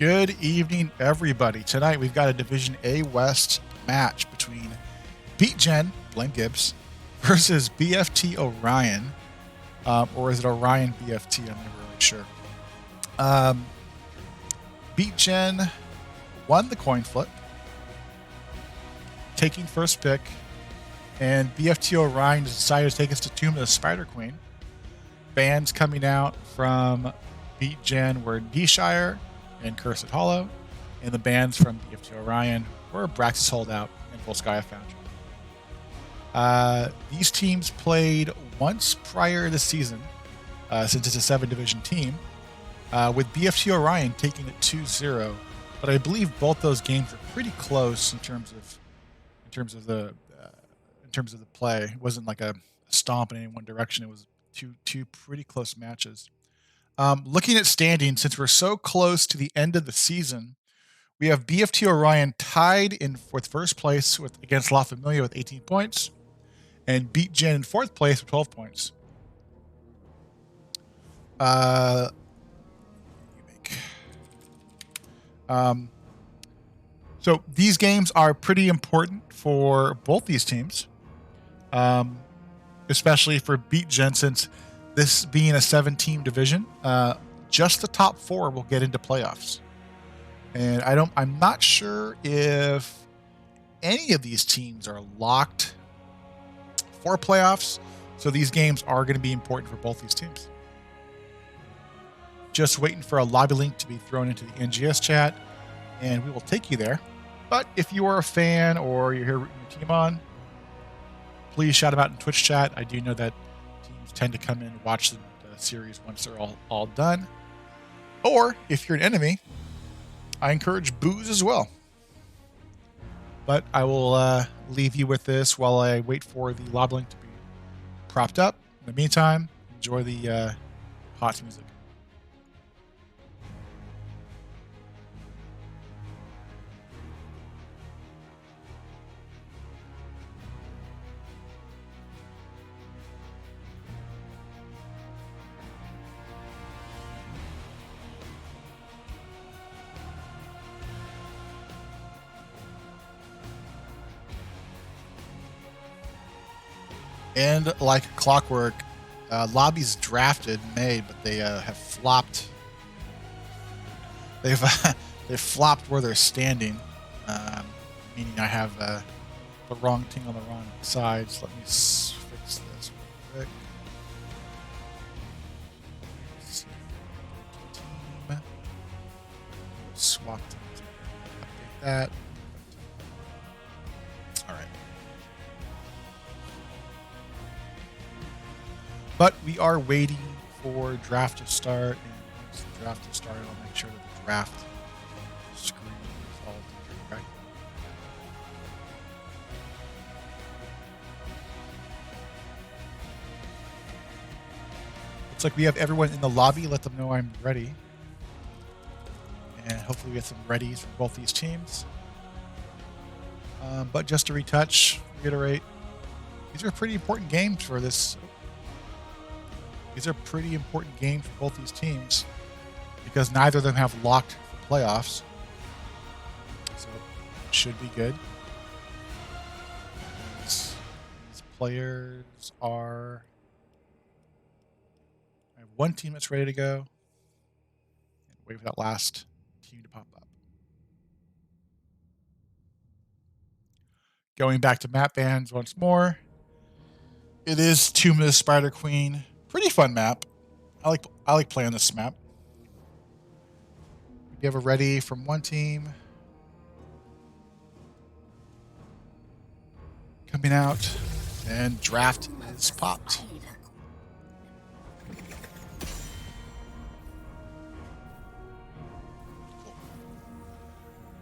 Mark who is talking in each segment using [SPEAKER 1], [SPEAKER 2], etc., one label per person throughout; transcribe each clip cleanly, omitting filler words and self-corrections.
[SPEAKER 1] Good evening, everybody. Tonight we've got a Division A West match between BeatGen, blame Gibbs, versus BFT Orion. Or is it Orion BFT? I'm not really sure. BeatGen won the coin flip, taking first pick, and BFT Orion decided to take us to Tomb of the Spider Queen. Bands coming out from BeatGen were Dshire and Cursed Hollow, and the bands from BFT Orion were Braxis Holdout and Full Sky Foundry. These teams played once prior this season, since it's a 7-division team, with BFT Orion taking it 2-0. But I believe both those games were pretty close in terms of the play. It wasn't like a stomp in any one direction. It was two pretty close matches. Looking at standings, since we're so close to the end of the season, we have BFT Orion tied with first place against La Familia with 18 points, and BeatGen in fourth place with 12 points. So these games are pretty important for both these teams, especially for BeatGen, since this being a 7-team division, just the top 4 will get into playoffs. And I'm not sure if any of these teams are locked for playoffs. So these games are going to be important for both these teams. Just waiting for a lobby link to be thrown into the NGS chat, and we will take you there. But if you are a fan or you're here rooting your team on, please shout them out in Twitch chat. I do know that teams tend to come in and watch the series once they're all done. Or if you're an enemy, I encourage boos as well. But I will leave you with this while I wait for the lobby link to be propped up. In the meantime, enjoy the hot music. And like clockwork, lobbies drafted, made, but they have flopped. They've flopped where they're standing, meaning I have the wrong thing on the wrong sides. Let me fix this real quick. Let's see. Team. Swap teams. Update that. All right. But we are waiting for draft to start, and once the draft is started, I'll make sure that the draft screen is all correct. Looks like we have everyone in the lobby. Let them know I'm ready. And hopefully we get some readies for both these teams. But just to reiterate, these are pretty important games for this. These are pretty important games for both these teams because neither of them have locked for playoffs. So it should be good. These players are... I have one team that's ready to go. And wait for that last team to pop up. Going back to map bands once more. It is Tomb of the Spider Queen. Pretty fun map. I like playing this map. We have a ready from one team. Coming out, and draft is popped. Cool.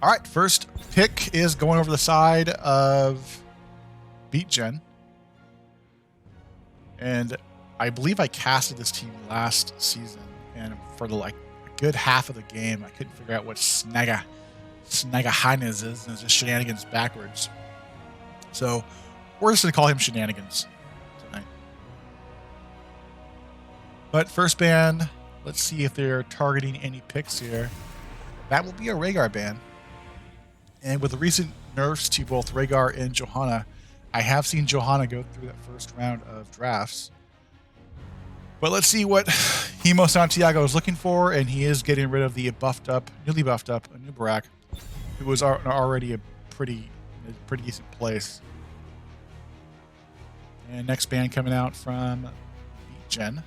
[SPEAKER 1] All right, first pick is going over the side of BeatGen. And I believe I casted this team last season, and for a good half of the game, I couldn't figure out what Snagga Hines is, and it's just shenanigans backwards. So we're just going to call him Shenanigans tonight. But first band, let's see if they're targeting any picks here. that will be a Rhaegar ban. And with the recent nerfs to both Rhaegar and Johanna, I have seen Johanna go through that first round of drafts. But let's see what Hemo Santiago is looking for, and he is getting rid of the newly buffed up Anubarak, who was already a pretty decent place. And next ban coming out from BeatGen.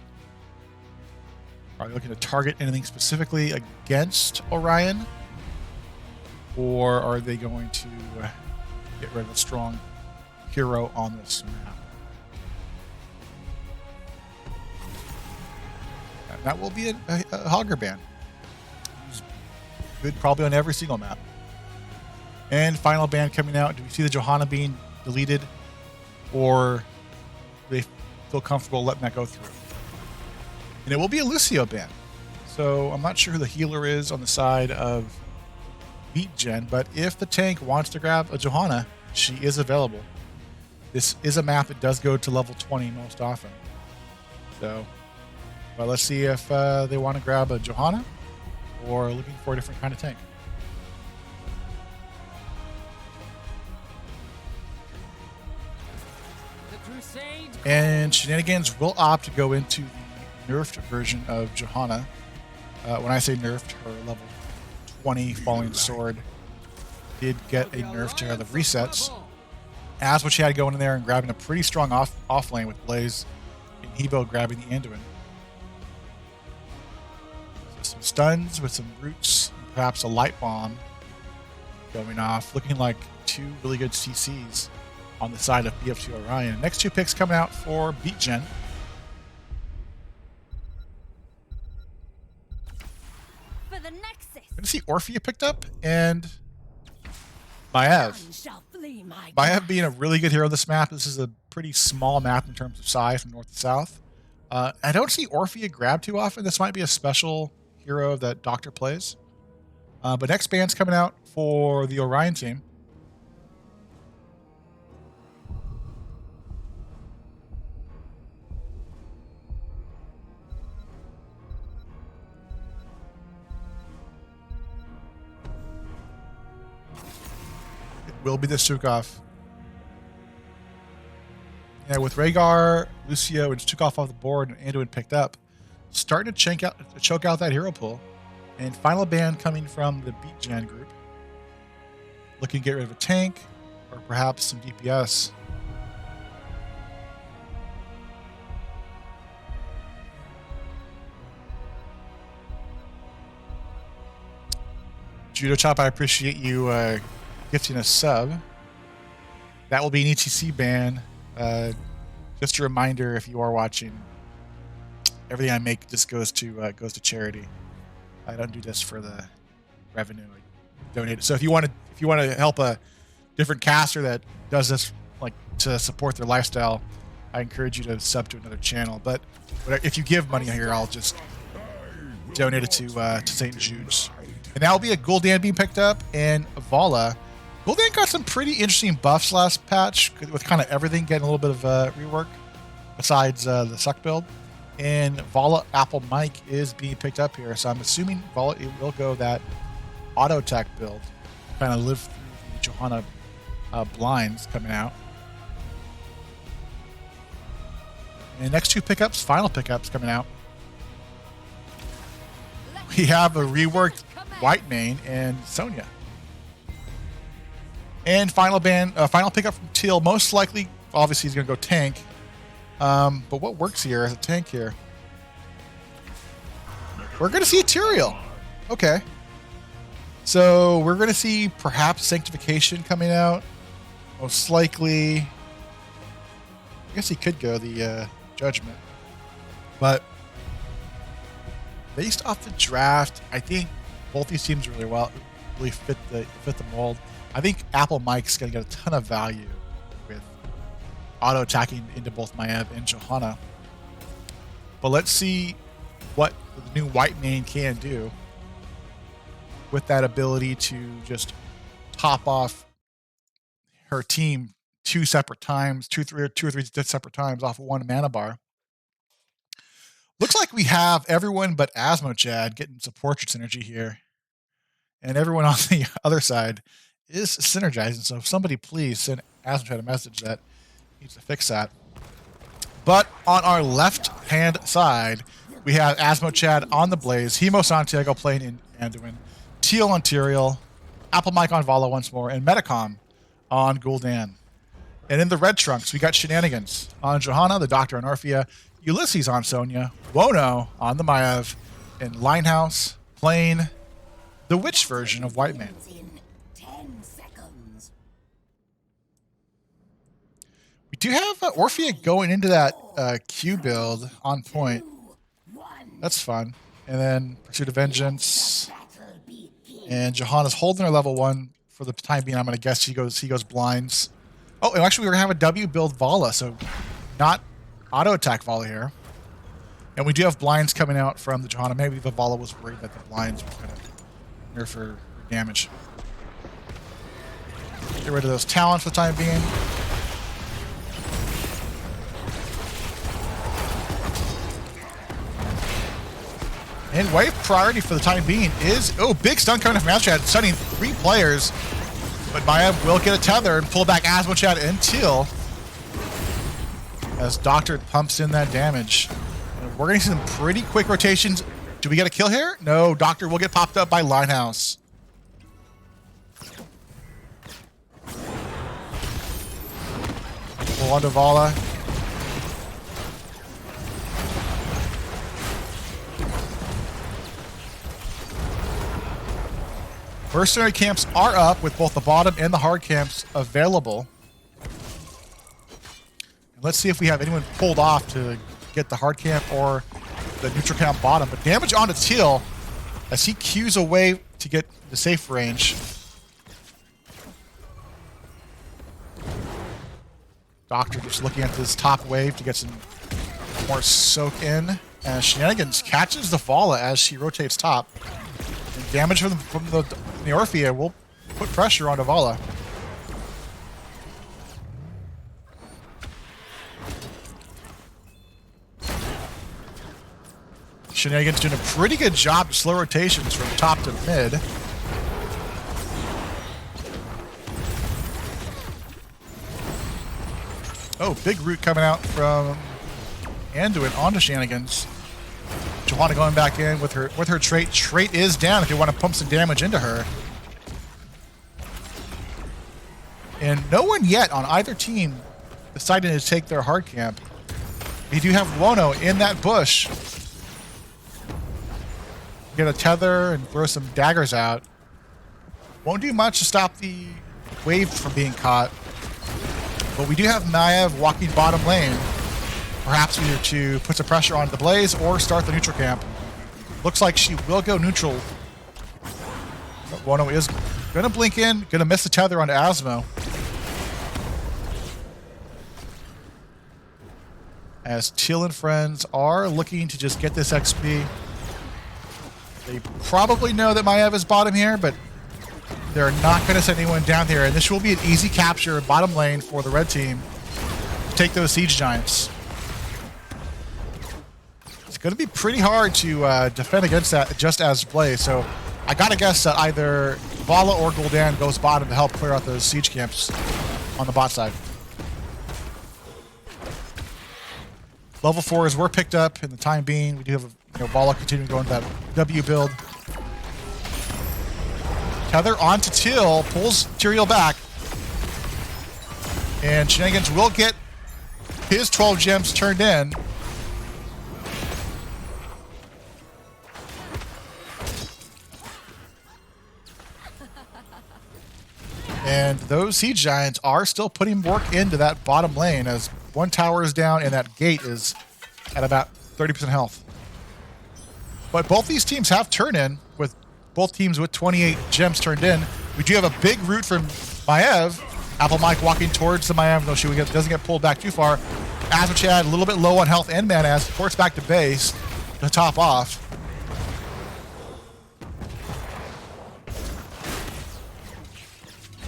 [SPEAKER 1] Are they looking to target anything specifically against Orion? Or are they going to get rid of a strong hero on this map? And that will be a Hogger ban. He's good probably on every single map. And final ban coming out. Do we see the Johanna being deleted? Or do they feel comfortable letting that go through? And it will be a Lucio ban. So I'm not sure who the healer is on the side of BeatGen, but if the tank wants to grab a Johanna, she is available. This is a map that does go to level 20 most often. So, but let's see if they want to grab a Johanna or looking for a different kind of tank. And Shenanigans will opt to go into the nerfed version of Johanna. When I say nerfed, her level 20 Falling Sword did get a nerf to her the resets. As what she had going in there and grabbing a pretty strong off lane with Blaze and Hebo grabbing the Anduin. So some stuns with some roots, and perhaps a light bomb going off, looking like two really good CCs on the side of BFT Orion. Next two picks coming out for BeatGen. I'm going to see Orphea picked up and Maev. Maev being a really good hero on this map. This is a pretty small map in terms of size from north to south. I don't see Orphea grab too often. This might be a special hero that Doctor plays. But next band's coming out for the Orion team. Will be the Stukov. Yeah, with Rhaegar, Lucio, and Stukov off the board and Anduin picked up, starting to choke out that hero pool. And final ban coming from the BeatGen group. Looking to get rid of a tank or perhaps some DPS. Judo Chop, I appreciate you gifting a sub. That will be an ETC ban. Just a reminder, if you are watching, everything I make just goes to charity. I don't do this for the revenue. I donate it. So if you want to help a different caster that does this like to support their lifestyle, I encourage you to sub to another channel. But if you give money here, I'll just donate it to St. Jude's. And that will be a Gul'dan being picked up and Vala. Gul'dan got some pretty interesting buffs last patch with kind of everything getting a little bit of rework besides the suck build. And Vala Apple Mike is being picked up here. So I'm assuming Vala will go that auto attack build. Kind of live through the Johanna blinds coming out. And next two pickups, final pickups coming out. We have a reworked White Mane and Sonya. And final pickup from Teal. Most likely, obviously, he's going to go tank. But what works here as a tank here? We're going to see a Tyrael. Okay. So we're going to see perhaps Sanctification coming out. Most likely. I guess he could go the Judgment. But based off the draft, I think both these teams really fit the mold. I think Apple Mike's going to get a ton of value with auto-attacking into both Maev and Johanna. But let's see what the new White Mane can do with that ability to just top off her team two or three separate times off of one mana bar. Looks like we have everyone but Asmochad getting some Portrait synergy here. and everyone on the other side is synergizing. So if somebody please send Asmochat a message that needs to fix that. But on our left-hand side, we have Asmochat on the Blaze, Hemo Santiago playing in Anduin, Teal on Tyrael, Apple Mike on Vala once more, and Metacom on Gul'dan. And in the red trunks, we got Shenanigans on Johanna, the Doctor on Orphea, Ulysses on Sonya, Wono on the Maiev, and Linehouse playing the Witch version of White Man. We do have Orphea going into that Q build on point. That's fun. And then Pursuit of Vengeance. And Johanna's holding her level 1 for the time being. I'm going to guess he goes blinds. Oh, and actually we're going to have a W build Vala, so not auto attack Vala here. And we do have blinds coming out from the Johanna. Maybe the Vala was worried that the blinds were going to nerf for damage. Get rid of those talents for the time being. And wave priority for the time being is... Oh, big stun coming from Asmochat, stunning 3 players. But Maiev will get a tether and pull back Asmochat and Teal as Doctor pumps in that damage. And we're going to see some pretty quick rotations. Do we get a kill here? No, Doctor will get popped up by Linehouse. Pull onto Vala. Mercenary camps are up with both the bottom and the hard camps available. And let's see if we have anyone pulled off to get the hard camp or the neutral camp bottom. But damage onto Teal as he queues away to get the safe range. Doctor just looking at this top wave to get some more soak in. And Shenanigans catches the Vala as she rotates top. And damage from the Orphea will put pressure onto Vala. Shenanigans doing a pretty good job of slow rotations from top to mid. Oh, big root coming out from Anduin onto Shenanigans. Johanna going back in with her trait. Trait is down if you want to pump some damage into her. And no one yet on either team decided to take their hard camp. We do have Wono in that bush. Get a tether and throw some daggers out. Won't do much to stop the wave from being caught. But we do have Maiev walking bottom lane. Perhaps either to put some pressure on the Blaze or start the neutral camp. Looks like she will go neutral. But Wono is going to blink in, going to miss the tether onto Asmo. As Teal and friends are looking to just get this XP. They probably know that Maiev is bottom here, but they're not going to send anyone down here. And this will be an easy capture bottom lane for the red team to take those siege giants. Going to be pretty hard to defend against that just as Blaze. So I got to guess that either Vala or Gul'dan goes bottom to help clear out those siege camps on the bot side. Level 4s were picked up in the time being. We do have Vala continuing going that W build. Tether onto Teal, pulls Tyrael back. And Shenanigans will get his 12 gems turned in. And those siege giants are still putting work into that bottom lane as one tower is down and that gate is at about 30% health. But both these teams have turn in, with both teams with 28 gems turned in. We do have a big root from Maiev. Apple Mike walking towards the Maiev, though she doesn't get pulled back too far. Asmochat a little bit low on health and mana as ports back to base to top off.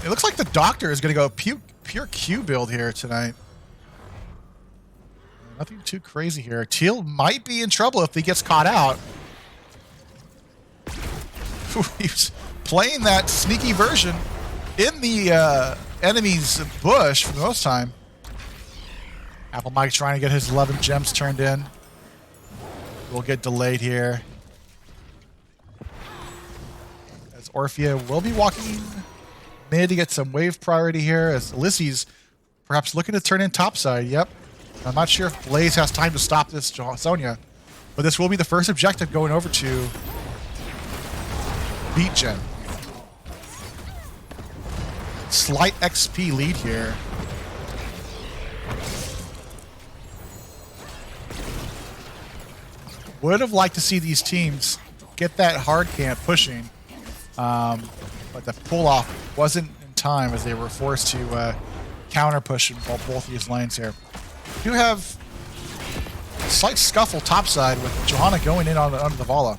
[SPEAKER 1] It looks like the Doctor is going to go pure Q build here tonight. Nothing too crazy here. Teal might be in trouble if he gets caught out. Ooh, he's playing that sneaky version in the enemy's bush for the most time. Apple Mike trying to get his 11 gems turned in. We'll get delayed here. As Orphea will be walking mid to get some wave priority here, as Ulysses perhaps looking to turn in topside. Yep. I'm not sure if Blaze has time to stop this Sonya, but this will be the first objective going over to BeatGen. Slight XP lead here. Would have liked to see these teams get that hard camp pushing, but the pull-off wasn't in time as they were forced to counter push in both these lanes here. We do have a slight scuffle topside with Johanna going in under the Vala.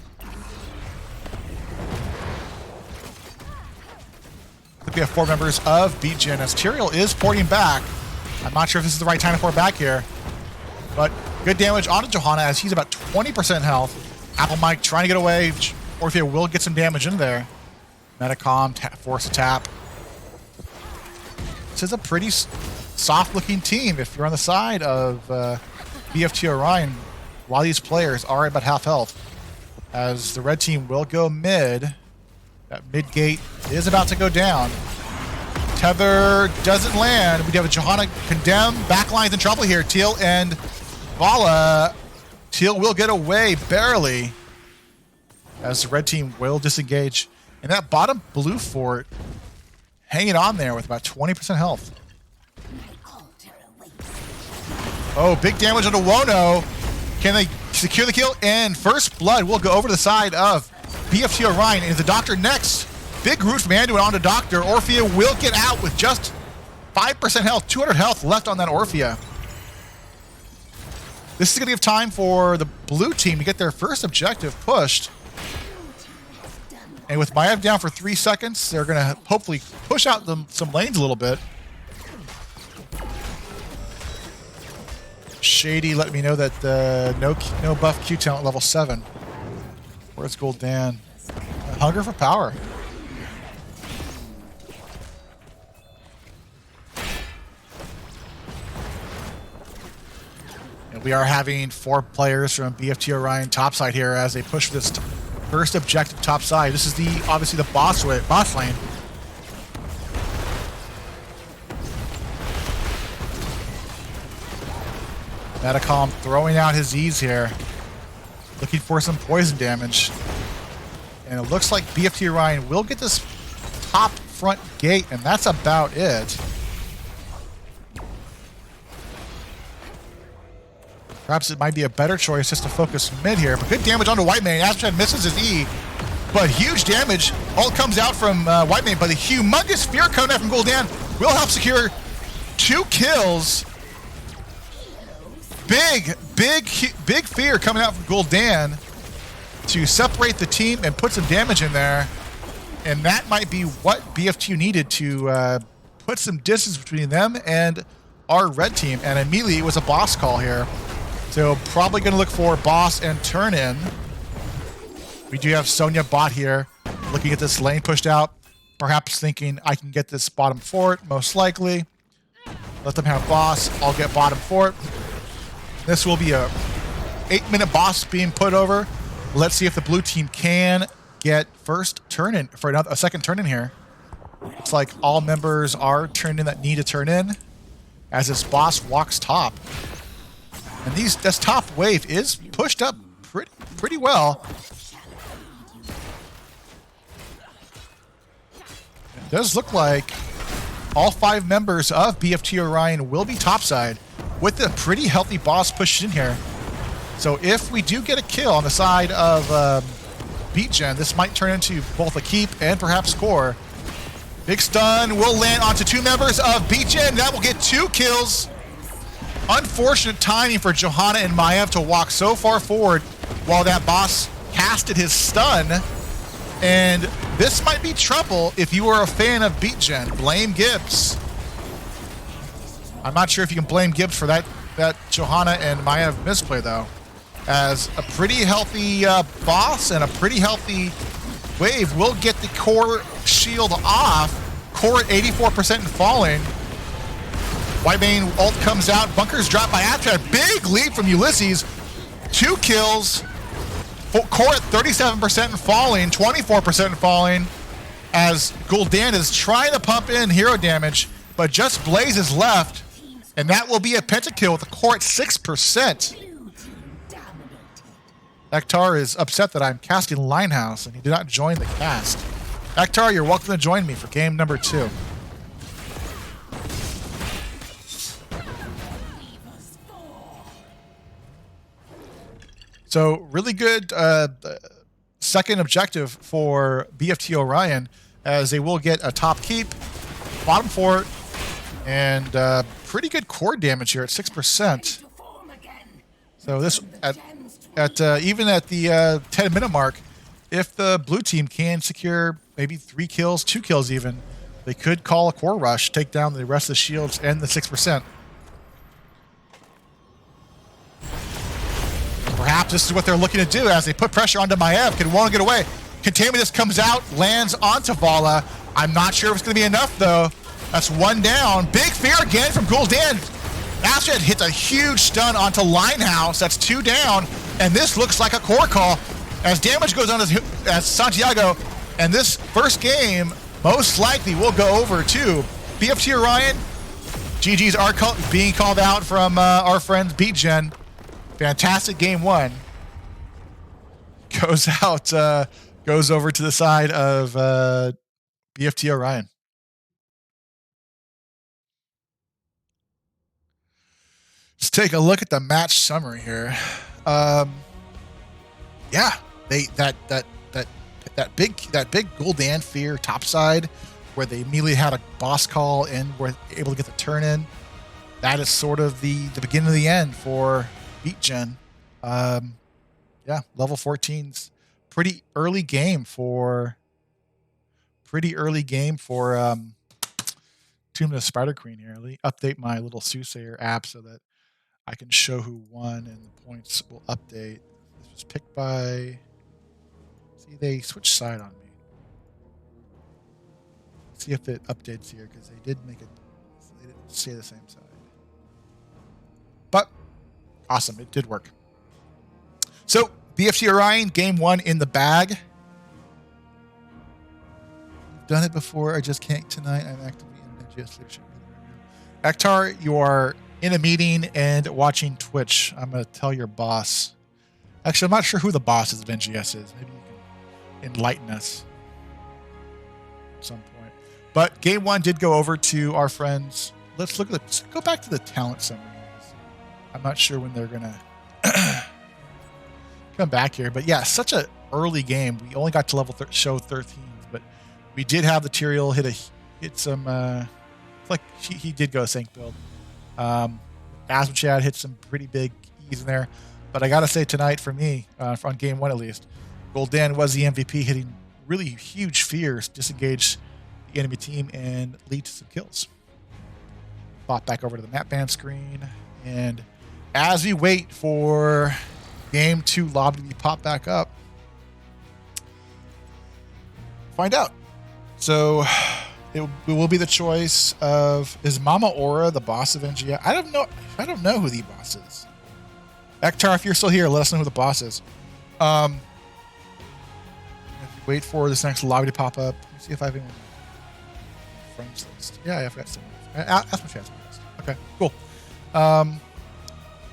[SPEAKER 1] We have 4 members of BeatGen as Tyrael is porting back. I'm not sure if this is the right time to port back here, but good damage onto Johanna as he's about 20% health. Apple Mike trying to get away. Orphea will get some damage in there. Metacom, force a tap. This is a pretty soft-looking team if you're on the side of BFT Orion, while these players are about half health. As the red team will go mid. That mid gate is about to go down. Tether doesn't land. We have a Johanna condemned. Backline's in trouble here. Teal and Vala. Teal will get away barely as the red team will disengage. And that bottom blue fort hanging on there with about 20% health. Oh, big damage onto Wono. Can they secure the kill? And first blood will go over to the side of BFT Orion. And the Doctor next. Big root from Anduin onto Doctor. Orphea will get out with just 5% health, 200 health left on that Orphea. This is going to give time for the blue team to get their first objective pushed. And with Maiev down for 3 seconds, they're going to hopefully push out some lanes a little bit. Shady let me know that no buff Q talent level 7. Where's Gul'dan? Hunger for power. And we are having 4 players from BFT Orion topside here as they push this first objective topside. This is obviously the boss lane. Metacom throwing out his E's here. Looking for some poison damage. And it looks like BFT Orion will get this top front gate, and that's about it. Perhaps it might be a better choice just to focus mid here. But good damage onto Whitemane. Ashton misses his E. But huge damage. All comes out from Whitemane. But a humongous fear coming out from Gul'dan will help secure 2 kills. Big fear coming out from Gul'dan to separate the team and put some damage in there. And that might be what BFT needed to put some distance between them and our red team. And immediately it was a boss call here. So probably going to look for boss and turn in. We do have Sonya bot here looking at this lane pushed out. Perhaps thinking I can get this bottom fort, most likely. Let them have boss. I'll get bottom fort. This will be a 8-minute boss being put over. Let's see if the blue team can get first turn in for a second turn in here. Looks like all members are turned in that need to turn in as this boss walks top. And this top wave is pushed up pretty well. It does look like all 5 members of BFT Orion will be topside with a pretty healthy boss pushed in here. So if we do get a kill on the side of BeatGen, this might turn into both a keep and perhaps score. Big stun will land onto 2 members of BeatGen. That will get 2 kills. Unfortunate timing for Johanna and Maiev to walk so far forward while that boss casted his stun. And this might be trouble if you are a fan of BeatGen. Blame Gibbs. I'm not sure if you can blame Gibbs for that Johanna and Maiev misplay, though. As a pretty healthy boss and a pretty healthy Wave will get the core shield off. Core at 84% and falling. Whitemane ult comes out. Bunkers dropped by Atrat. Big lead from Ulysses. 2 kills. Core at 37% and falling. 24% and falling. As Gul'dan is trying to pump in hero damage, but just Blaze is left. And that will be a pentakill with a core at 6%. Ektar is upset that I'm casting Linehouse, and he did not join the cast. Ektar, you're welcome to join me for game number 2. So really good second objective for BFT Orion, as they will get a top keep, bottom fort, and pretty good core damage here at 6%. So this even at the 10-minute mark, if the blue team can secure maybe 3 kills, 2 kills even, they could call a core rush, take down the rest of the shields and the 6%. Perhaps this is what they're looking to do as they put pressure onto Maev. Can Wong get away? Contaminus comes out, lands onto Vala. I'm not sure if it's going to be enough, though. That's 1 down. Big fear again from Gul'dan. Astrid hits a huge stun onto Linehouse. That's 2 down. And this looks like a core call as damage goes on as Santiago. And this first game most likely will go over to BFT Orion. GGs are being called out from our friends BeatGen. Fantastic game 1. Goes out, goes over to the side of BFT Orion. Let's take a look at the match summary here. Yeah, that big Gul'dan fear topside, where they immediately had a boss call and were able to get the turn in. That is sort of the beginning of the end for BeatGen. Yeah, level 14's pretty early game for Tomb of the Spider Queen here. Let me update my little Soothsayer app so that I can show who won and the points will update. This was picked by... See, they switched side on me. See if it updates here, because they did make it... So they didn't stay the same side. But, awesome, it did work. So, BFT Orion, game 1 in the bag. We've done it before, I just can't tonight. I'm actively in NGS leadership meeting right now. Ektar, you are in a meeting and watching Twitch. I'm going to tell your boss. Actually, I'm not sure who the boss of NGS is. Maybe you can enlighten us at some point. But game 1 did go over to our friends. Let's go back to the talent summary. I'm not sure when they're going to come back here. But yeah, such an early game. We only got to level show 13, but we did have the Tyrael hit some like he did go sync build. Asmachad hit some pretty big E's in there. But I gotta say tonight, for me, on game 1 at least, Gul'dan was the MVP, hitting really huge fears, disengage the enemy team, and lead to some kills. Bought back over to the map ban screen, and as we wait for game 2 lobby to be popped back up, find out. So it will be the choice of, is Mama Aura the boss of NGS? I don't know who the boss is. Ektar, if you're still here, let us know who the boss is. Wait for this next lobby to pop up. Let me see if I have anyone on my friends list. Yeah, I've got someone. Ask my chance list. Okay, cool.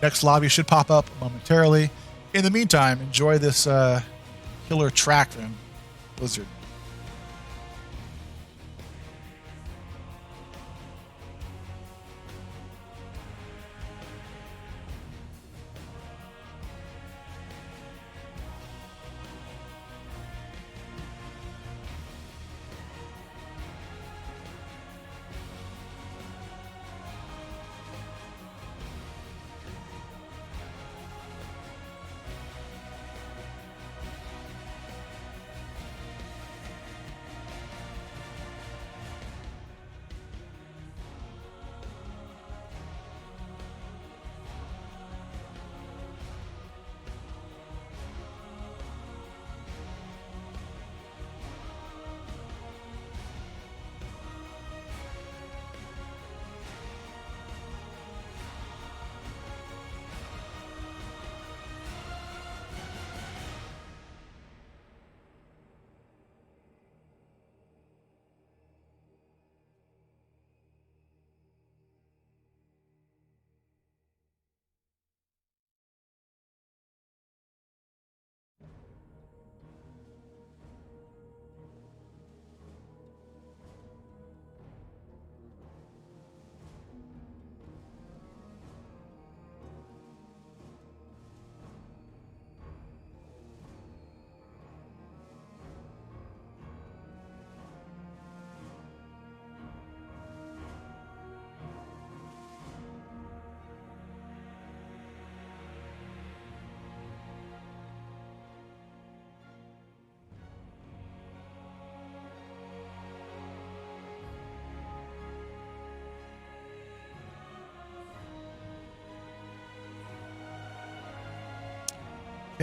[SPEAKER 1] Next lobby should pop up momentarily. In the meantime, enjoy this killer track from Blizzard.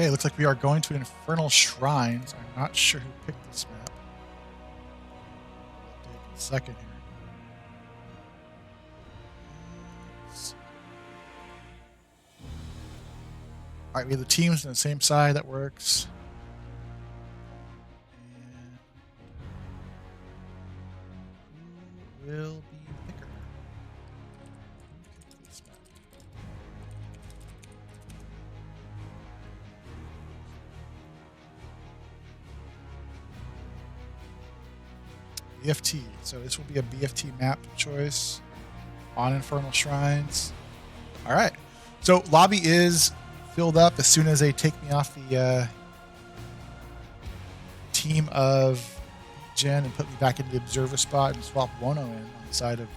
[SPEAKER 1] Okay, looks like we are going to Infernal Shrines. I'm not sure who picked this map. I'll take a second here. Alright, we have the teams on the same side. That works. And who will be the picker? Who picked this map? BFT. So this will be a BFT map choice on Infernal Shrines. All right. So lobby is filled up as soon as they take me off the team of BeatGen and put me back in the observer spot and swap Wono in on the side of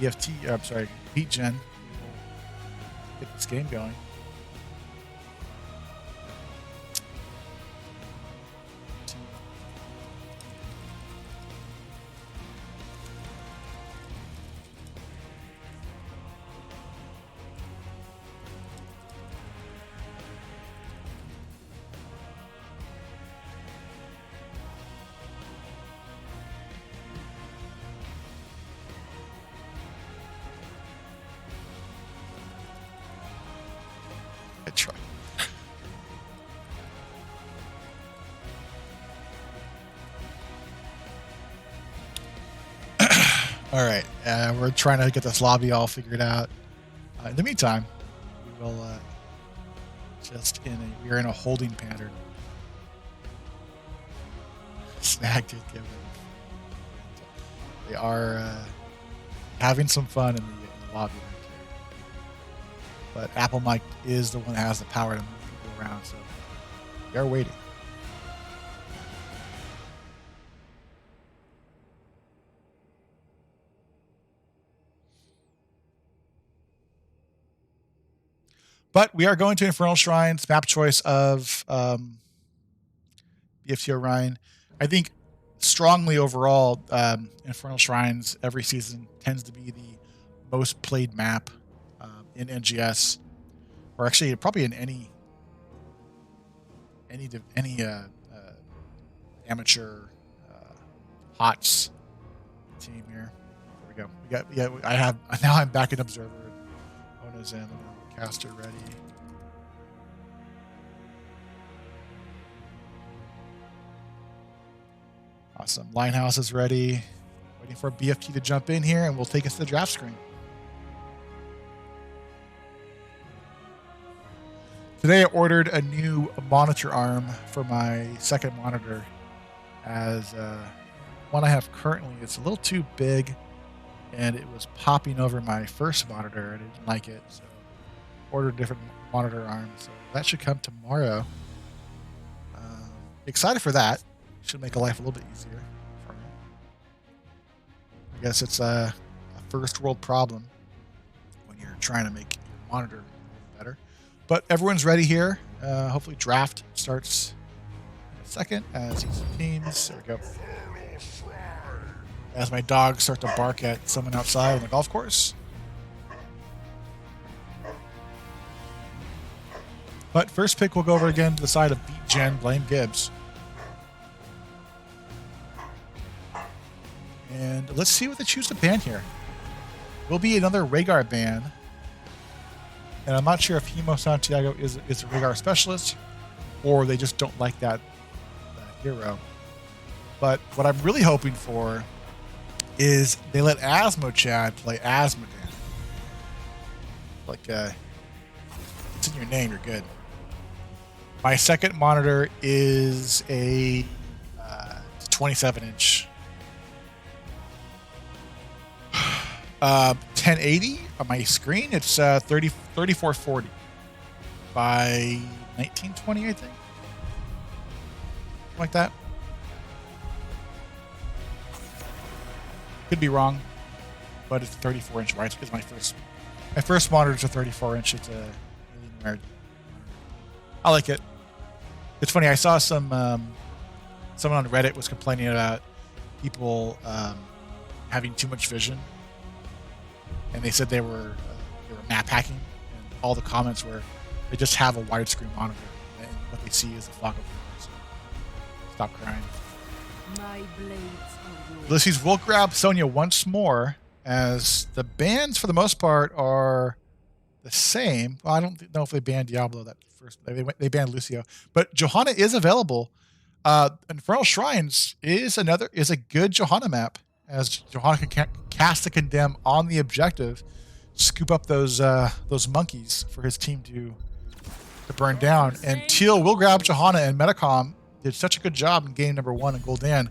[SPEAKER 1] BFT. I'm sorry, BeatGen. We'll get this game going. Try. All right, we're trying to get this lobby all figured out. In the meantime, we will we're in a holding pattern. Snag did give it. They are having some fun in the lobby. But Apple Mike is the one that has the power to move people around, so we are waiting. But we are going to Infernal Shrines, map choice of BFT Orion. I think strongly overall, Infernal Shrines every season tends to be the most played map in NGS, or actually probably in any amateur HOTS team here. There we go. Now I'm back in observer. Ona's in. Caster ready. Awesome. Linehouse is ready. Waiting for BFT to jump in here, and we'll take us to the draft screen. Today I ordered a new monitor arm for my second monitor, as one I have currently, it's a little too big and it was popping over my first monitor and I didn't like it, so ordered a different monitor arm. So that should come tomorrow. Excited for that. Should make life a little bit easier for me. I guess it's a first world problem when you're trying to make your monitor better. But everyone's ready here. Hopefully draft starts in a second as these teams. There we go. As my dogs start to bark at someone outside on the golf course. But first pick, we'll go over again to the side of BeatGen, blame Gibbs. And let's see what they choose to ban here. Will be another Rhaegar ban. And I'm not sure if Hemo Santiago is a Rhaegar specialist, or they just don't like that hero. But what I'm really hoping for is they let Asmochad play Asmodan. Like, it's in your name, you're good. My second monitor is a 27-inch 1080 on my screen. It's 3440 by 1920, I think. Something like that. Could be wrong, but it's 34-inch wide. It's my first monitor is a 34-inch. It's a I like it. It's funny. I saw someone on Reddit was complaining about people having too much vision, and they said they were map hacking, and all the comments were they just have a widescreen monitor. what they see is a flock of birds. Stop crying.
[SPEAKER 2] My blades are yours.
[SPEAKER 1] Ulysses will grab Sonya once more, as the bans for the most part are the same. Well, I don't know if they banned Diablo that first. They banned Lucio, but Johanna is available. Infernal Shrines is a good Johanna map, as Johanna can cast the Condemn on the objective, scoop up those monkeys for his team to burn down. And Teal will grab Johanna, and Metacom did such a good job in game number 1 in Gul'dan.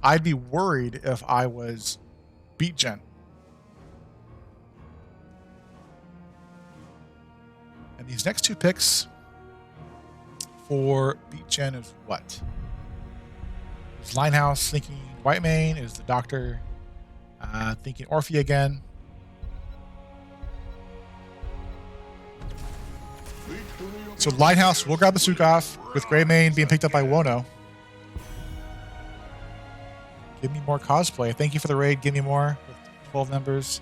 [SPEAKER 1] I'd be worried if I was BeatGen. And these next 2 picks for BeatGen is what? Is Linehouse thinking Whitemane? Is the Doctor thinking Orphe again? So Linehouse will grab the Sukov, with Greymane being picked up by Wono. Give me more cosplay. Thank you for the raid. Give me more with 12 members.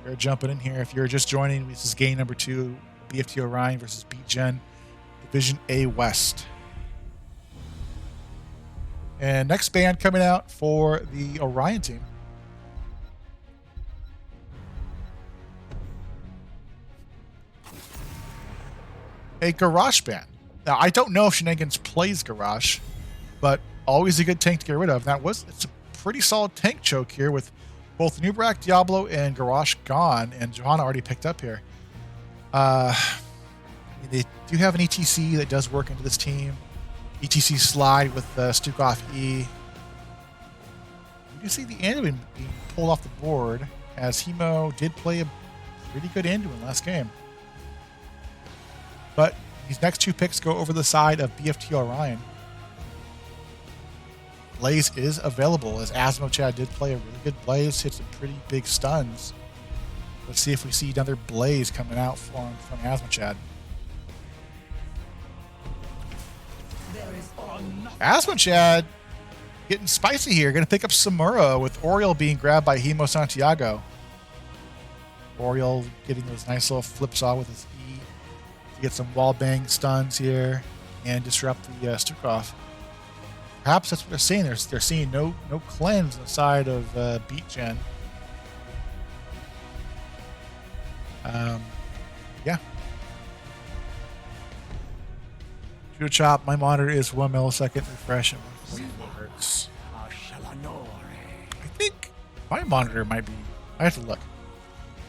[SPEAKER 1] You're jumping in here. If you're just joining, this is game number 2, BFT Orion versus BeatGen, Division A West. And next band coming out for the Orion team. A Garrosh band. Now, I don't know if Shenanigans plays Garrosh, but always a good tank to get rid of. It's a pretty solid tank choke here with both Nubrak, Diablo, and Garrosh gone, and Johanna already picked up here. They do have an ETC that does work into this team. ETC slide with Stukov E. You can see the Anduin being pulled off the board, as Hemo did play a pretty good Anduin last game. But these next 2 picks go over the side of BFT Orion. Blaze is available, as Asmo Chad did play a really good Blaze, hit some pretty big stuns. Let's see if we see another Blaze coming out from Asmo Chad. Asmo Chad getting spicy here, going to pick up Samura, with Oriol being grabbed by Hemo Santiago. Oriol getting those nice little flips off with his E to get some wall bang stuns here and disrupt the Stukov. Perhaps that's what they're seeing. They're seeing no cleanse on the side of BeatGen. Yeah. Judo Chop, my monitor is 1 millisecond refresh at 1.4 hertz. I think my monitor might be. I have to look.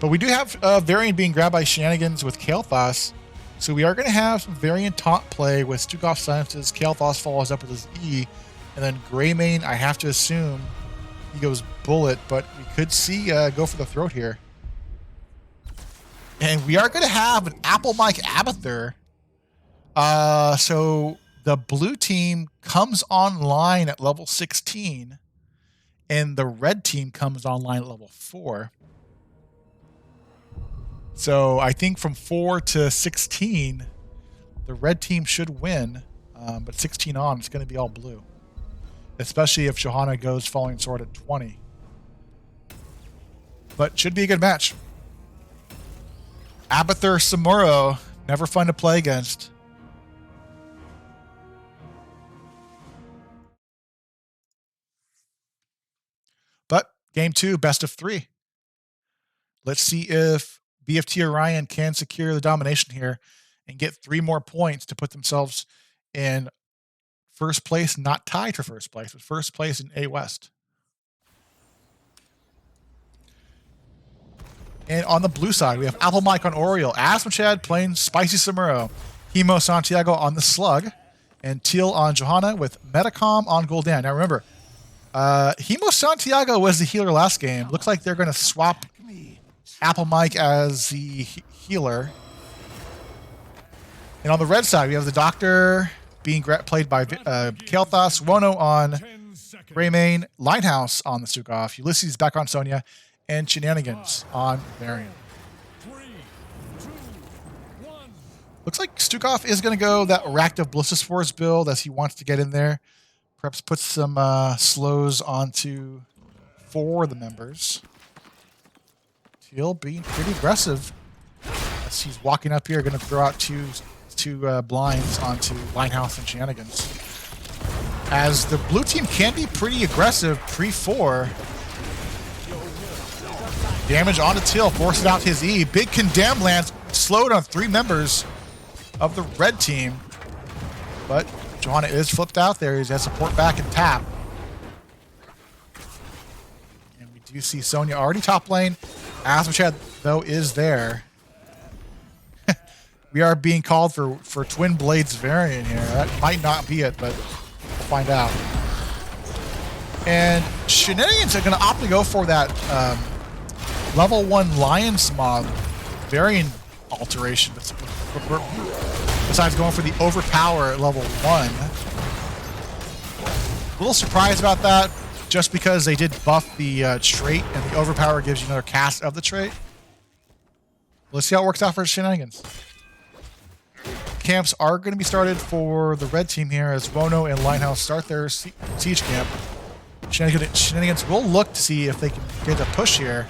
[SPEAKER 1] But we do have Varian being grabbed by Shenanigans with Kael'thas. So we are going to have some Varian taunt play with Stukov silences. Kael'thas follows up with his E. And then Greymane, I have to assume he goes Bullet, but we could see go for the throat here. And we are going to have an Apple Mic Abathur. So the blue team comes online at level 16, and the red team comes online at level 4. So I think from 4 to 16, the red team should win, but 16 on, it's going to be all blue. Especially if Johanna goes Falling Sword at 20. But should be a good match. Abathur Samuro, never fun to play against. But game 2, best of 3. Let's see if BFT Orion can secure the domination here and get 3 more points to put themselves in first place, not tied for first place, but first place in A West. And on the blue side, we have Apple Mike on Oriole, Asmo Chad playing Spicy Samuro, Hemo Santiago on the Slug, and Teal on Johanna with Metacom on Gul'dan. Now remember, Hemo Santiago was the healer last game. Looks like they're going to swap Apple Mike as the healer. And on the red side, we have the Doctor being played by Kael'thas, Wono on Greymane, Linehouse on the Stukov, Ulysses back on Sonya, and Shenanigans on Varian. Looks like Stukov is going to go that Reactive Ballistospores build, as he wants to get in there. Perhaps put some slows onto 4 of the members. Teal being pretty aggressive as he's walking up here, going to throw out 2 two blinds onto Linehouse and Shenanigans. As the blue team can be pretty aggressive pre-4. Damage onto Teal, forces out his E. Big condemn lands, slowed on 3 members of the red team. But Johanna is flipped out there. He has support back and tap. And we do see Sonya already top lane. Asmachad, though, is there. We are being called for Twin Blades variant here. That might not be it, but we'll find out. And Shenanigans are going to opt to go for that level 1 Lion's Mob variant alteration. Besides going for the Overpower at level 1. A little surprised about that, just because they did buff the trait, and the Overpower gives you another cast of the trait. Let's see how it works out for Shenanigans. Camps are going to be started for the red team here as Wono and Linehouse start their siege camp. Shenanigans will look to see if they can get a push here,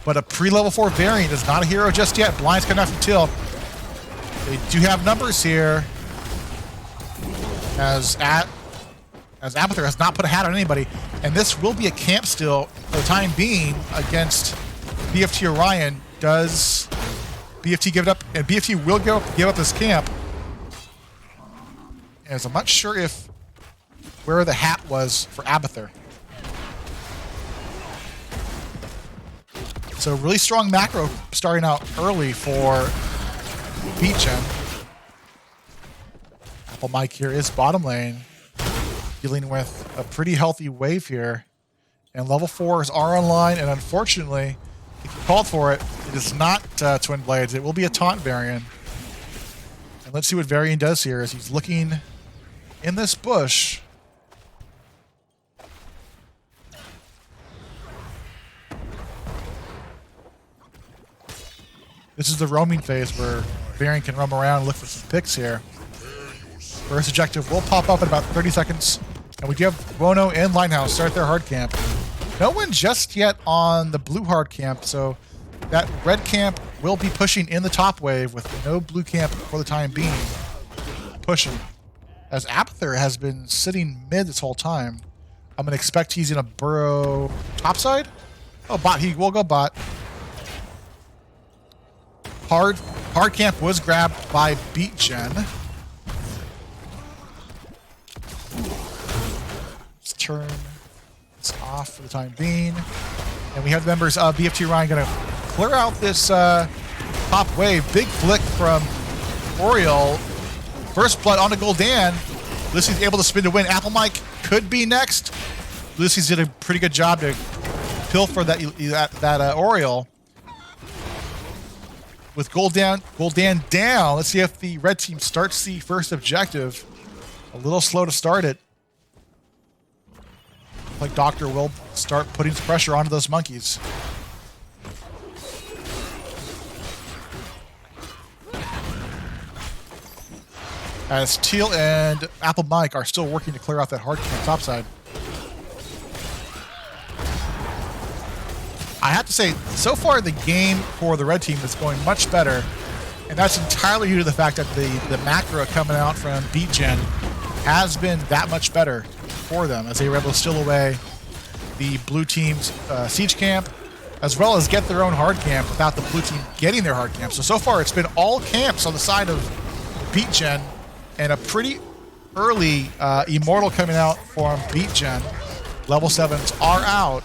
[SPEAKER 1] but a pre-level 4 variant is not a hero just yet. Blind's coming out from Till. They do have numbers here, as Abathur has not put a hat on anybody, and this will be a camp still for the time being against BFT Orion. Does BFT give it up? And BFT will give up this camp, as I'm not sure where the hat was for Abathur. So really strong macro starting out early for BeatGen. Apple Mike here is bottom lane, dealing with a pretty healthy wave here. And level 4s are online, and unfortunately, if you called for it, it is not Twin Blades. It will be a taunt variant. And let's see what Varian does here as he's looking in this bush. This is the roaming phase where Varian can roam around and look for some picks here. First objective will pop up in about 30 seconds. And we do have Wono and Linehouse start their hard camp. No one just yet on the blue hard camp, so that red camp will be pushing in the top wave with no blue camp for the time being. Pushing. As Abathur has been sitting mid this whole time, I'm going to expect he's going to burrow topside. Oh, bot. He will go bot. Hard camp was grabbed by BeatGen. Let's turn this off for the time being. And we have the members of BFT Orion going to clear out this top wave. Big flick from Orion. First blood onto Gul'dan. Ulysses able to spin to win. Apple Mike could be next. Ulysses did a pretty good job to pilfer that Orion. With Gul'dan down, let's see if the red team starts the first objective. A little slow to start it. Like Doctor will start putting some pressure onto those monkeys. As Teal and Apple Mike are still working to clear out that hard camp topside. I have to say, so far the game for the red team is going much better, and that's entirely due to the fact that the macro coming out from BeatGen has been that much better for them, as they were able to steal away the blue team's siege camp, as well as get their own hard camp without the blue team getting their hard camp. So far it's been all camps on the side of BeatGen, and a pretty early Immortal coming out from BeatGen. Level 7s are out.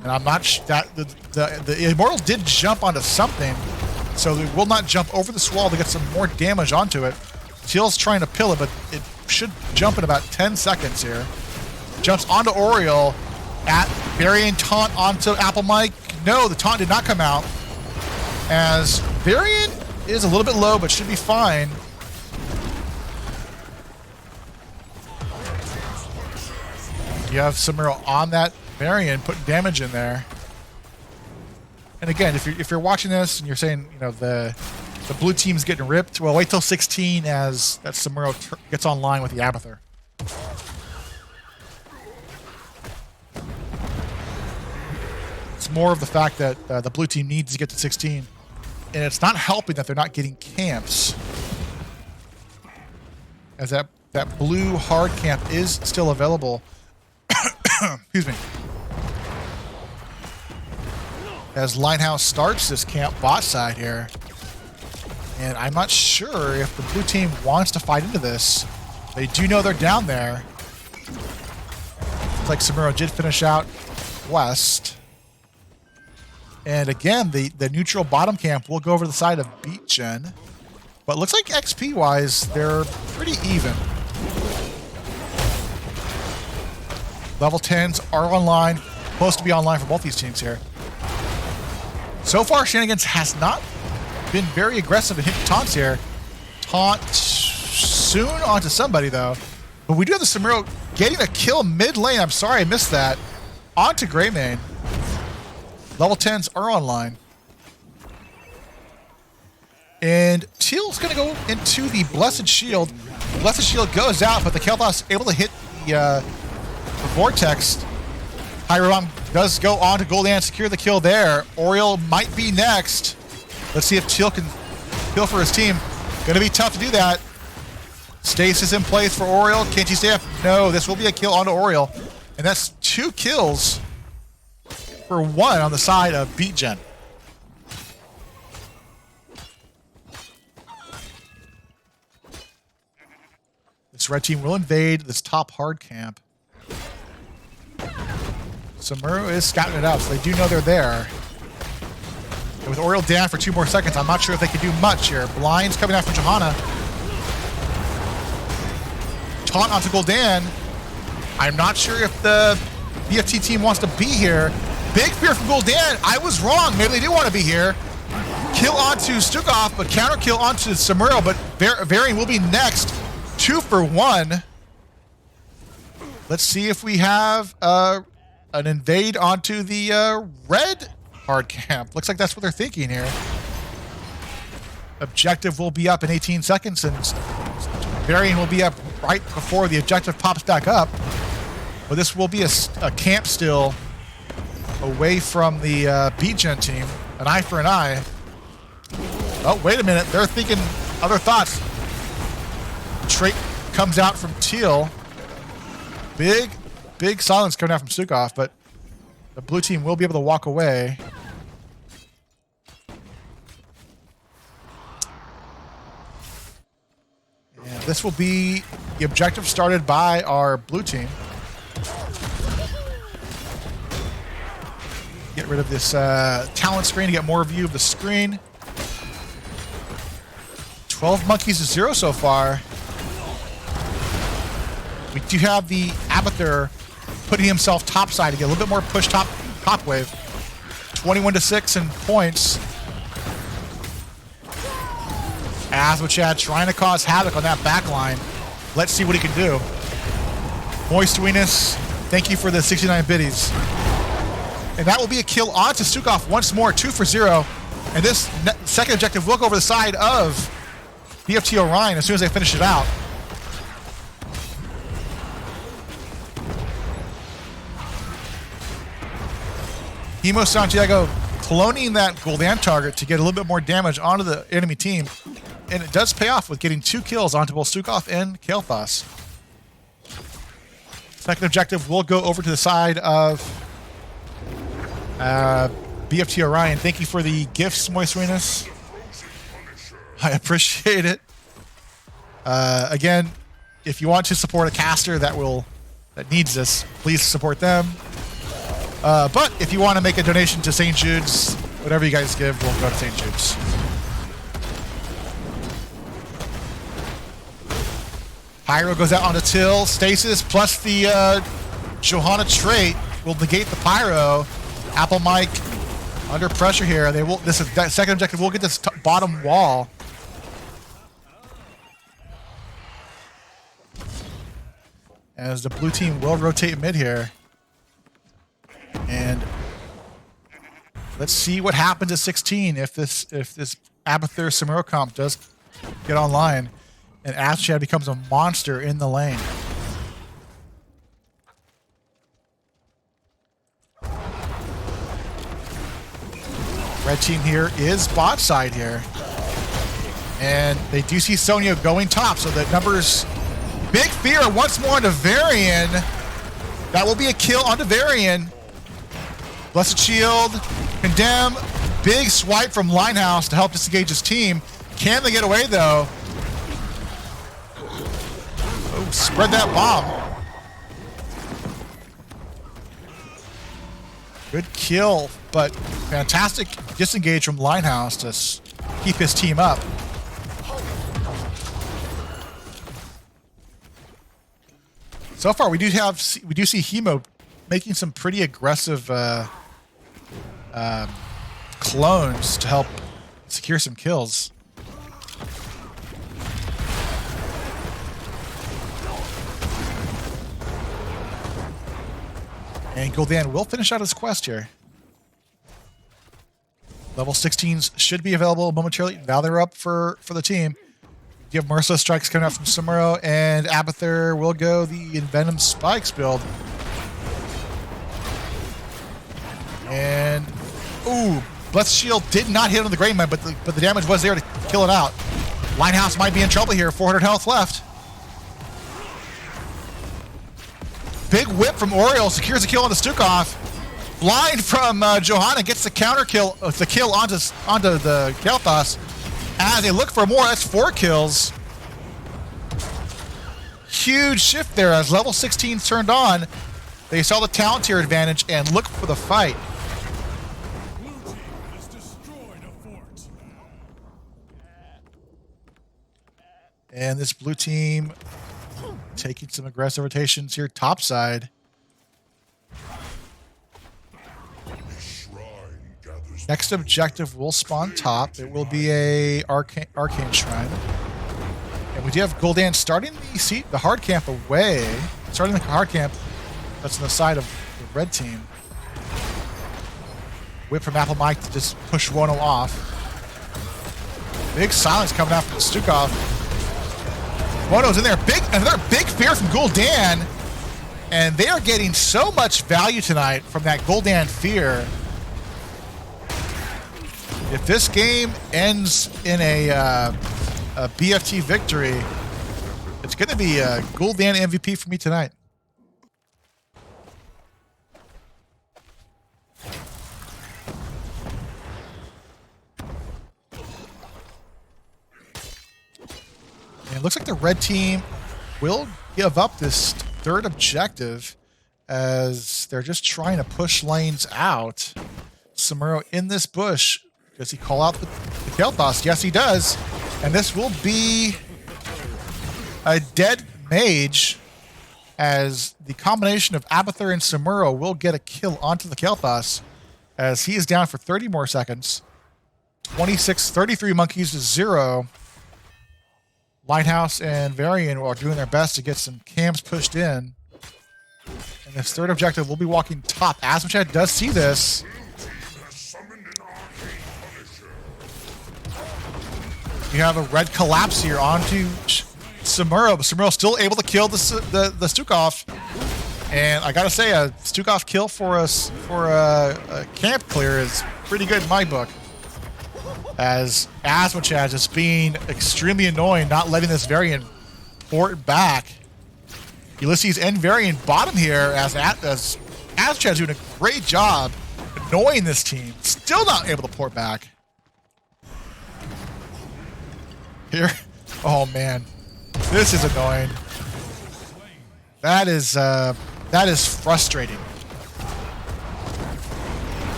[SPEAKER 1] And I'm not that the Immortal did jump onto something, so they will not jump over this wall to get some more damage onto it. Teal's trying to pill it, but it should jump in about 10 seconds here. Jumps onto Orion at Varian taunt onto Apple Mike. No, the taunt did not come out, as Varian is a little bit low, but should be fine. You have Samuro on that Varian putting damage in there. And again, if you're watching this and you're saying, you know, the blue team's getting ripped, well, wait till 16 as that Samuro gets online with the Abathur. It's more of the fact that the blue team needs to get to 16. And it's not helping that they're not getting camps. As that blue hard camp is still available. Excuse me. As Linehouse starts this camp bot side here. And I'm not sure if the blue team wants to fight into this. They do know they're down there. Looks like Samuro did finish out west. And again, the neutral bottom camp will go over to the side of BeatGen. But it looks like XP-wise, they're pretty even. Level 10s are online. Supposed to be online for both these teams here. So far, Shenanigans has not been very aggressive in hitting taunts here. Taunt soon onto somebody, though. But we do have the Samuro getting a kill mid lane. I'm sorry I missed that. Onto Greymane. Level 10s are online. And Teal's going to go into the Blessed Shield. Blessed Shield goes out, but the Kel'Thas able to hit the Vortex. Hiram does go on to Gul'dan, secure the kill there. Oriole might be next. Let's see if Teal can kill for his team. Gonna be tough to do that. Stasis in place for Oriole. Can't you stay up? No, this will be a kill onto Oriole. And that's 2 kills for 1 on the side of BeatGen. This red team will invade this top hard camp. Samuro is scouting it out, so they do know they're there. And with Oriole down for 2 more seconds, I'm not sure if they can do much here. Blind's coming out from Johanna. Taunt onto Gul'dan. I'm not sure if the BFT team wants to be here. Big fear from Gul'dan. I was wrong. Maybe they do want to be here. Kill onto Stukov, but counter kill onto Samuro, but Varian will be next. 2 for 1. Let's see if we have an invade onto the red hard camp. Looks like that's what they're thinking here. Objective will be up in 18 seconds, and Varian will be up right before the objective pops back up. But this will be a camp still away from the BeatGen team. An eye for an eye. Oh, wait a minute. They're thinking other thoughts. Trait comes out from Teal. Big silence coming out from Stukov, but the blue team will be able to walk away. And this will be the objective started by our blue team. Get rid of this talent screen to get more view of the screen. 12 monkeys to 0 so far. We do have the Abathur putting himself topside to get a little bit more push top wave. 21-6 in points. Azwachad trying to cause havoc on that back line. Let's see what he can do. Moist Weenus, thank you for the 69 biddies. And that will be a kill onto Stukov once more, 2 for 0. And this second objective will go over the side of BFT Orion as soon as they finish it out. Hemo Santiago cloning that Gul'dan target to get a little bit more damage onto the enemy team. And it does pay off with getting 2 kills onto both Stukov and Kel'Thas. Second objective will go over to the side of BFT Orion. Thank you for the gifts, Moist Renus. I appreciate it. Again, if you want to support a caster that needs this, please support them. But if you want to make a donation to St. Jude's, whatever you guys give will go to St. Jude's. Pyro goes out onto Till. Stasis plus the Johanna trait will negate the Pyro. Apple Mike under pressure here. They will. This is that second objective. We'll get this bottom wall. As the blue team will rotate mid here. And let's see what happens at 16 if this Abathur Samuro comp does get online and Azwachad becomes a monster in the lane. Red team here is bot side here. And they do see Sonya going top, so the numbers... Big fear once more onto Varian. That will be a kill onto Varian. Blessed Shield, Condemn, big swipe from Linehouse to help disengage his team. Can they get away though? Oh, spread that bomb. Good kill, but fantastic disengage from Linehouse to keep his team up. So far, we do see Hemo making some pretty aggressive clones to help secure some kills. And Gul'dan will finish out his quest here. Level 16s should be available momentarily. Now they're up for the team. You have Merciless Strikes coming out from Samuro, and Abathur will go the Envenom Spikes build. And, ooh, Blessed Shield did not hit on the Grain Mine, but the damage was there to kill it out. Linehouse might be in trouble here, 400 health left. Big whip from Orion, secures a kill on the Stukov. Blind from Johanna gets the counter kill, the kill onto the Kel'Thas. As they look for more, that's 4 kills. Huge shift there as level 16 turned on. They saw the talent tier advantage and look for the fight. And this blue team taking some aggressive rotations here topside. Next objective will spawn top. It will be a arcane shrine. And we do have Gul'dan starting the hard camp away. Starting the hard camp that's on the side of the red team. Whip from Apple Mike to just push Wono off. Big silence coming out from Stukov. Wono's in there. Another big fear from Gul'dan. And they are getting so much value tonight from that Gul'dan fear. If this game ends in a BFT victory, it's going to be a Gul'dan MVP for me tonight. And it looks like the red team will give up this third objective as they're just trying to push lanes out. Samuro in this bush. Does he call out the Kel'Thas? Yes, he does. And this will be a dead mage as the combination of Abathur and Samuro will get a kill onto the Kel'Thas as he is down for 30 more seconds. 33 monkeys to 0. Lighthouse and Varian are doing their best to get some cams pushed in. And this third objective will be walking top. Asmachad does see this. You have a red collapse here onto Samuro, but Samuro still able to kill the Stukov. And I gotta say, a Stukov kill for a camp clear is pretty good in my book. As Asmachad is being extremely annoying, not letting this Varian port back. Ulysses and Varian bottom here as Asmachad is doing a great job annoying this team. Still not able to port back. Here, oh man, this is annoying. That is frustrating.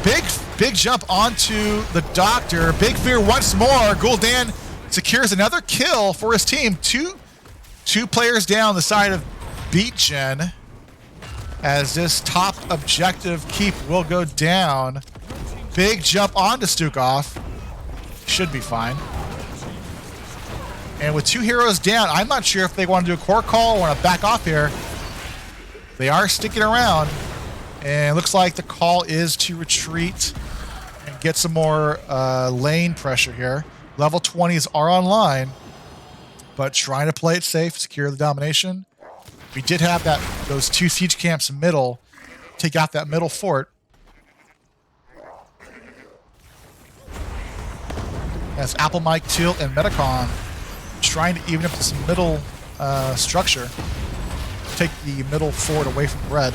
[SPEAKER 1] Big jump onto the Doctor. Big fear once more. Gul'dan secures another kill for his team. Two players down the side of BeatGen as this top objective keep will go down. Big jump onto Stukov. Should be fine. And with 2 heroes down, I'm not sure if they want to do a core call or want to back off here. They are sticking around. And it looks like the call is to retreat and get some more lane pressure here. Level 20s are online, but trying to play it safe, secure the domination. We did have those 2 siege camps middle, take out that middle fort. as Apple, Mike, Teal, and Metacom trying to even up this middle structure. Take the middle forward away from red.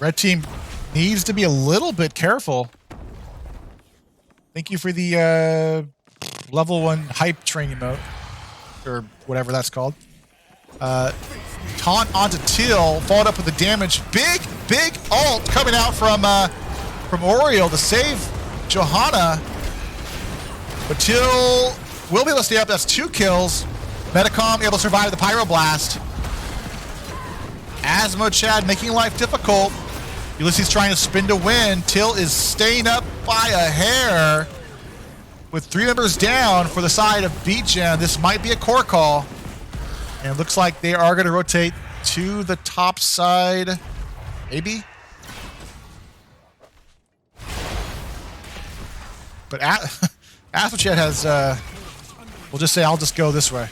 [SPEAKER 1] Red team needs to be a little bit careful. Thank you for the level 1 hype training mode, or whatever that's called. Taunt onto Teal, followed up with the damage. Big ult coming out from Orion to save Johanna. But Teal will be able to stay up. That's 2 kills. Metacom able to survive the Pyroblast. Asmo Chad making life difficult. Ulysses trying to spin to win. Teal is staying up by a hair. With 3 members down for the side of BeatGen, this might be a core call. And it looks like they are going to rotate to the top side. Maybe? But Asmochet has, we'll just say I'll just go this way.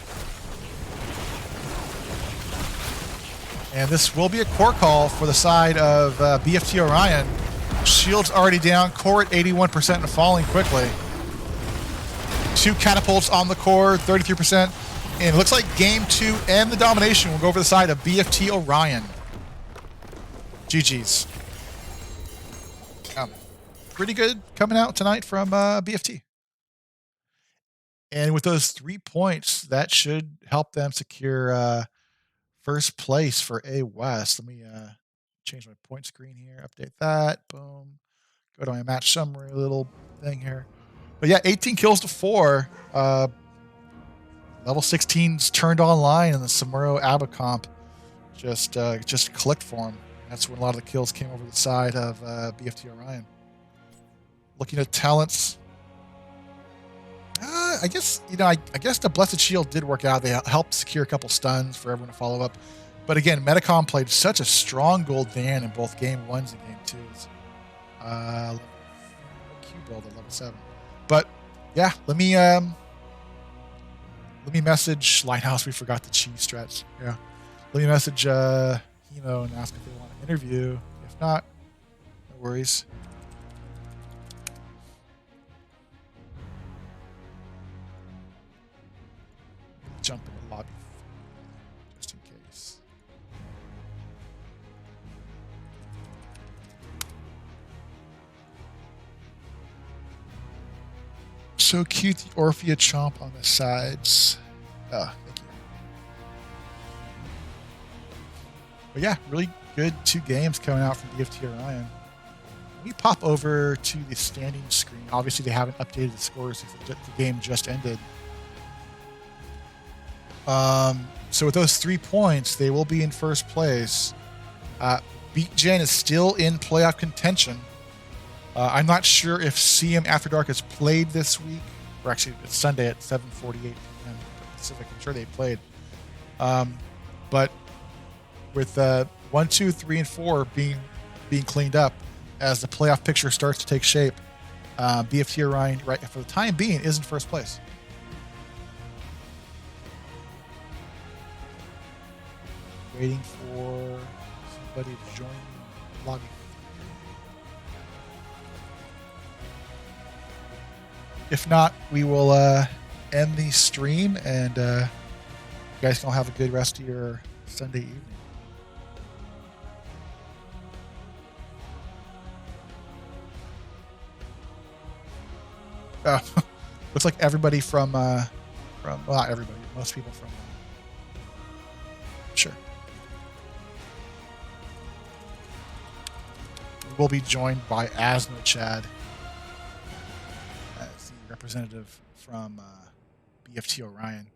[SPEAKER 1] And this will be a core call for the side of BFT Orion. Shield's already down, core at 81% and falling quickly. 2 catapults on the core, 33%. And it looks like game 2 and the domination will go over the side of BFT Orion. GG's. Pretty good coming out tonight from BFT. And with those 3 points, that should help them secure first place for A West. Let me change my point screen here, update that. Boom. Go to my match summary little thing here. But yeah, 18 kills to 4. Level 16's turned online, and the Samuro Abba comp just clicked for him. That's when a lot of the kills came over the side of BFT Orion. Looking at talents, I guess I guess the Blessed Shield did work out. They helped secure a couple stuns for everyone to follow up. But again, Metacom played such a strong gold Dan in both game 1s and game 2s. Q build at level 7. But yeah, let me message Lighthouse. We forgot the cheese stretch. Yeah. Let me message Hemo and ask if they want an interview. If not, no worries. Jump in the lobby just in case. So cute, the Orphea chomp on the sides. Thank you. But yeah, really good 2 games coming out from BFT Orion. We pop over to the standing screen. Obviously, they haven't updated the scores since the game just ended. So with those 3 points, they will be in first place. BeatGen is still in playoff contention. I'm not sure if CM After Dark has played this week, or actually it's Sunday at 7:48 p.m. Pacific. I'm sure they played. But with 1, 2, 3, and 4 being cleaned up as the playoff picture starts to take shape, BFT Orion, right for the time being, is in first place. Waiting for somebody to join the lobby. If not, we will end the stream, and you guys can all have a good rest of your Sunday evening. Looks like everybody from well, not everybody, most people from sure. We'll be joined by Asmo Chad as the representative from BFT Orion.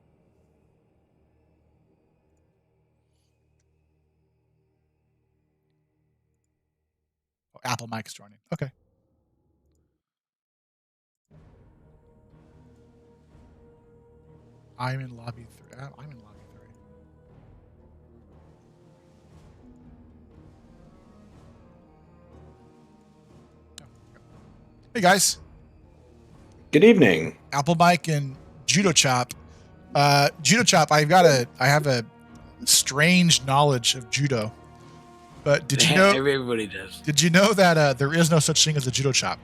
[SPEAKER 1] Oh, Apple Mike's joining. Okay. I'm in lobby 3. I'm in lobby 3. Oh, hey guys.
[SPEAKER 3] Good evening.
[SPEAKER 1] Apple Mike and Judo Chop. Judo Chop, I have a strange knowledge of judo. But did you know?
[SPEAKER 4] Everybody does.
[SPEAKER 1] Did you know that there is no such thing as a judo chop?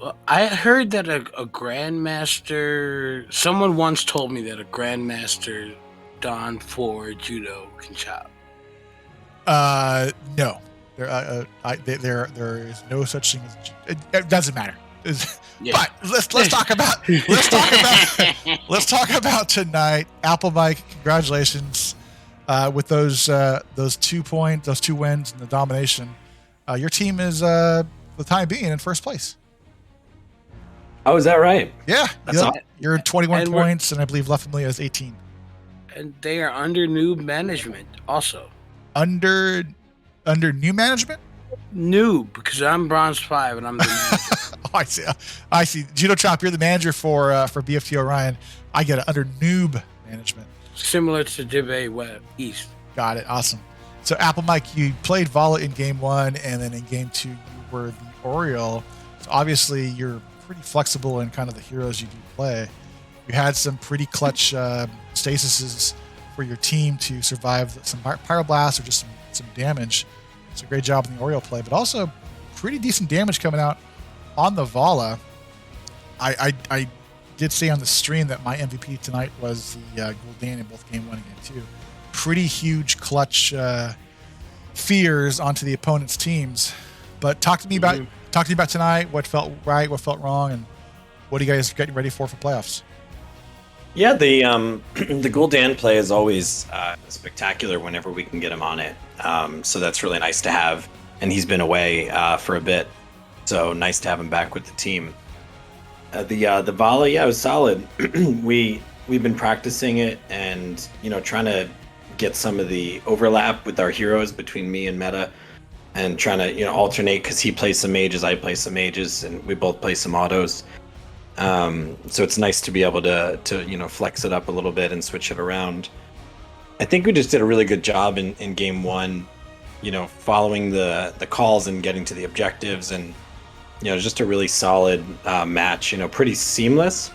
[SPEAKER 4] Well, I heard that a grandmaster. Someone once told me that a grandmaster Dan for judo can chop.
[SPEAKER 1] No. There is no such thing as. It doesn't matter.
[SPEAKER 4] Yeah.
[SPEAKER 1] But let's talk about let's talk about tonight. Apple Mike, congratulations with those 2 wins and the domination. Your team is for the time being in first place.
[SPEAKER 3] Oh, is that right?
[SPEAKER 1] Yeah,
[SPEAKER 3] That's awesome.
[SPEAKER 1] you're at 21 points, and I believe La Familia has 18.
[SPEAKER 4] And they are under new management also.
[SPEAKER 1] Under new management?
[SPEAKER 4] New, because I'm bronze 5 and I'm the manager.
[SPEAKER 1] Oh, I see. Judo Chop, you're the manager for BFT Orion. I get it under noob management.
[SPEAKER 4] Similar to Dibay West East.
[SPEAKER 1] Got it. Awesome. So Apple Mike, you played Vala in game 1, and then in game 2 you were the Oriole. So obviously you're pretty flexible in kind of the heroes you do play. You had some pretty clutch stasises for your team to survive some pyroblasts or just some damage. It's a great job in the Oriole play, but also pretty decent damage coming out on the Vala. I did say on the stream that my MVP tonight was the Gul'dan in both game 1 and game 2. Pretty huge clutch fears onto the opponent's teams. But talk to me about tonight. What felt right? What felt wrong? And what are you guys getting ready for playoffs?
[SPEAKER 3] Yeah, the Gul'dan play is always spectacular whenever we can get him on it. So that's really nice to have. And he's been away for a bit, so nice to have him back with the team. The Vala, yeah, it was solid. We've been practicing it and trying to get some of the overlap with our heroes between me and Meta, and trying to alternate because he plays some mages, I play some mages, and we both play some autos. So it's nice to be able to flex it up a little bit and switch it around. I think we just did a really good job in game 1, following the calls and getting to the objectives, and just a really solid match. Pretty seamless.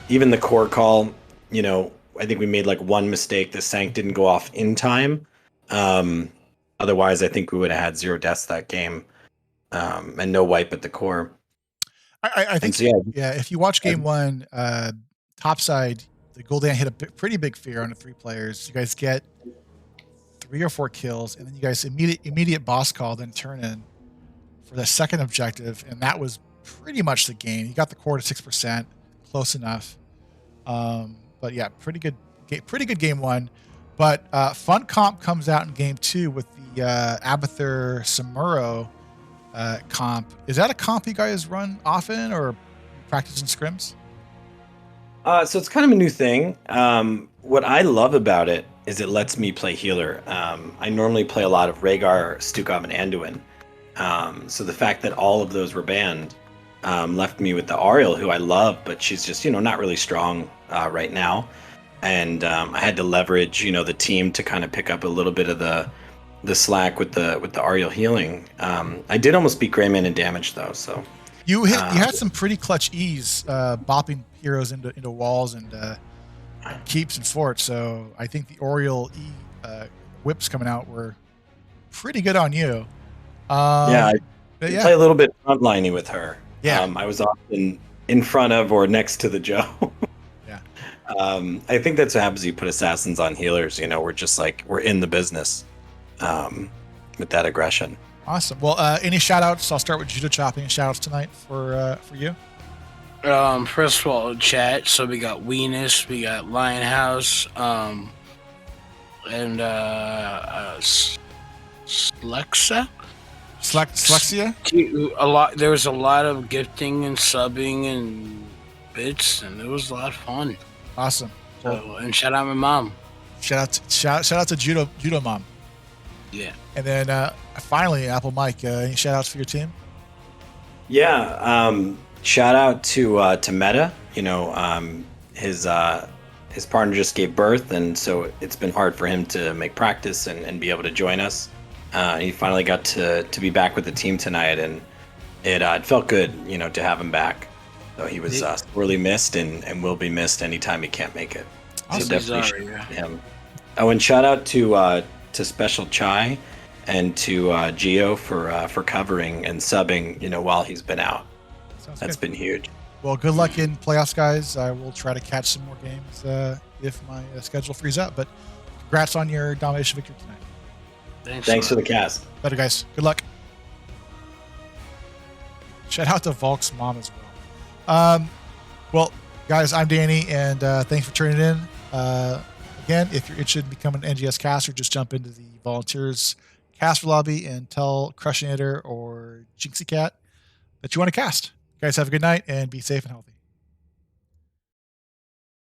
[SPEAKER 3] Even the core call, I think we made like one mistake. The Sank didn't go off in time. Otherwise, I think we would have had 0 deaths that game, and no wipe at the core.
[SPEAKER 1] I think,
[SPEAKER 3] so,
[SPEAKER 1] yeah. If you watch game 1, topside, the Gul'dan hit a pretty big fear on the 3 players. You guys get 3 or 4 kills, and then you guys immediate boss call, then turn in for the second objective, and that was pretty much the game. You got the core to 6%, close enough. But yeah, pretty good game 1. But Fun Comp comes out in game 2 with the Abathur Samuro comp. Is that a comp you guys run often or practice in scrims?
[SPEAKER 3] So it's kind of a new thing. What I love about it is it lets me play healer. I normally play a lot of Rhaegar, Stukov, and Anduin. So the fact that all of those were banned left me with the Oriole, who I love, but she's just not really strong right now. And I had to leverage the team to kind of pick up a little bit of the slack with the Oriole healing. I did almost beat Greyman in damage though. So
[SPEAKER 1] you had some pretty clutch E's bopping heroes into walls and keeps and forts. So I think the Oriole E whips coming out were pretty good on you.
[SPEAKER 3] I play a little bit frontliney with her.
[SPEAKER 1] Yeah,
[SPEAKER 3] I was often in front of or next to the Joe.
[SPEAKER 1] Yeah.
[SPEAKER 3] I think that's what happens. You put assassins on healers. We're just like we're in the business with that aggression.
[SPEAKER 1] Awesome. Well, any shout outs? I'll start with Judo Chopping. Shout outs tonight for you.
[SPEAKER 4] First of all, chat. So we got Weenus, we got Lionhouse, and Slexa.
[SPEAKER 1] Slexia?
[SPEAKER 4] There was a lot of gifting and subbing and bits, and it was a lot of fun.
[SPEAKER 1] Awesome.
[SPEAKER 4] So, and shout out my mom.
[SPEAKER 1] Shout out to Judo Mom.
[SPEAKER 4] Yeah.
[SPEAKER 1] And then finally, Apple Mike, any shout outs for your team?
[SPEAKER 3] Yeah. Shout out to Meta. His partner just gave birth, and so it's been hard for him to make practice and be able to join us. He finally got to be back with the team tonight, and it felt good, to have him back. So he was sorely missed and will be missed anytime he can't make it.
[SPEAKER 1] Awesome.
[SPEAKER 3] So definitely
[SPEAKER 4] Sorry,
[SPEAKER 3] shout
[SPEAKER 4] yeah.
[SPEAKER 3] out to him. Oh, and shout out to Special Chai and to Geo for covering and subbing, while he's been out.
[SPEAKER 1] Sounds
[SPEAKER 3] That's
[SPEAKER 1] good.
[SPEAKER 3] been huge.
[SPEAKER 1] Well, good luck in playoffs, guys. I will try to catch some more games if my schedule frees up. But congrats on your domination victory tonight.
[SPEAKER 3] Thanks for the cast.
[SPEAKER 1] Better, guys. Good luck. Shout out to Volk's mom as well. Well, guys, I'm Danny, and thanks for tuning in. Again, if you're interested in becoming an NGS caster, just jump into the volunteers caster lobby and tell Crushinator or Jinxie Cat that you want to cast. Guys, have a good night and be safe and healthy.